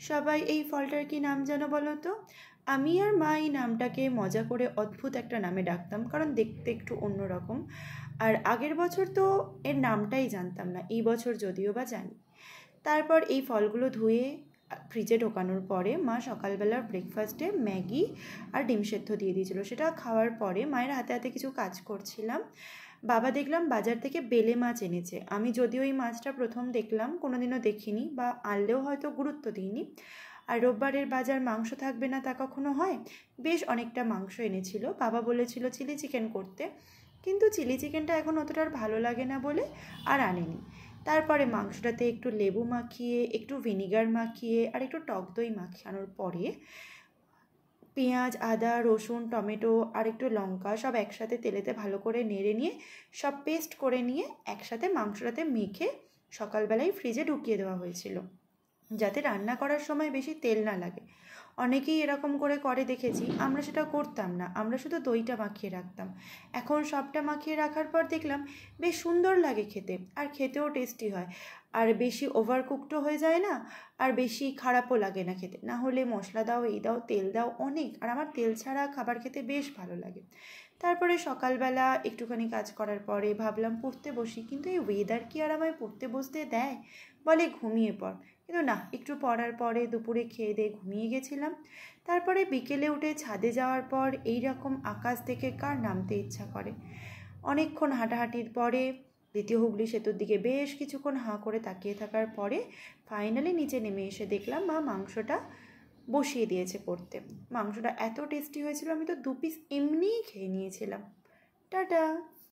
সবাই এই ফলটার কি নাম জানো বলো তো? আমি আর মা এই নামটাকে মজা করে অদ্ভুত একটা নামে ডাকতাম, কারণ দেখতে একটু অন্যরকম। আর আগের বছর তো এর নামটাই জানতাম না, এই বছর যদিও বা জানি। তারপর এই ফলগুলো ধুয়ে ফ্রিজে ঢোকানোর পরে মা সকালবেলার ব্রেকফাস্টে ম্যাগি আর ডিম সেদ্ধ দিয়ে দিয়েছিল। সেটা খাওয়ার পরে মায়ের হাতে হাতে কিছু কাজ করছিলাম। বাবা দেখলাম বাজার থেকে বেলে মাছ এনেছে। আমি যদিও এই মাছটা প্রথম দেখলাম, কোনোদিনও দেখিনি বা আনলেও হয়তো গুরুত্ব দিইনি। আর রোববারের বাজার মাংস থাকবে না তা কখনো হয়? বেশ অনেকটা মাংস এনেছিল। বাবা বলেছিল চিলি চিকেন করতে, কিন্তু চিলি চিকেনটা এখন অতটা আর ভালো লাগে না বলে আর আনেনি। তারপরে মাংসটাতে একটু লেবু মাখিয়ে, একটু ভিনিগার মাখিয়ে আর একটু টক দই মাখানোর পরে পেঁয়াজ, আদা, রসুন, টমেটো আর একটু লঙ্কা সব একসাথে তেলেতে ভালো করে নেড়ে নিয়ে সব পেস্ট করে নিয়ে একসাথে মাংসটাতে মেখে সকালবেলায় ফ্রিজে ঢুকিয়ে দেওয়া হয়েছিল, যাতে রান্না করার সময় বেশি তেল না লাগে। অনেকেই এরকম করে দেখেছি, আমরা সেটা করতাম না, আমরা শুধু দইটা মাখিয়ে রাখতাম। এখন সবটা মাখিয়ে রাখার পর দেখলাম বেশ সুন্দর লাগে খেতে, আর খেতেও টেস্টি হয়। আর বেশি ওভারকুকডও হয়ে যায় না, আর বেশি খারাপও লাগে না খেতে। না হলে মশলা দাও, এই দাও, তেল দাও অনেক, আর আমার তেল ছাড়া খাবার খেতে বেশ ভালো লাগে। তারপরে সকালবেলা একটুখানি কাজ করার পরে ভাবলাম পড়তে বসি, কিন্তু এই ওয়েদার কি আর আমায় পড়তে বসতে দেয়? বলে ঘুমিয়ে পড়, কিন্তু না, একটু পড়ার পরে দুপুরে খেয়ে দিয়ে ঘুমিয়ে গেছিলাম। তারপরে বিকেলে উঠে ছাদে যাওয়ার পর এই রকম আকাশ দেখে কার নামতে ইচ্ছা করে? অনেকক্ষণ হাঁটাহাঁটির পরে দ্বিতীয় হুগলি সেতুর দিকে বেশ কিছুক্ষণ হাঁ করে তাকিয়ে থাকার পরে ফাইনালি নিচে নেমে এসে দেখলাম মা মাংসটা বসিয়ে দিয়েছে করতে। মাংসটা এত টেস্টি হয়েছিল, আমি তো 2 পিস এমনিই খেয়ে নিয়েছিলাম। টাটা।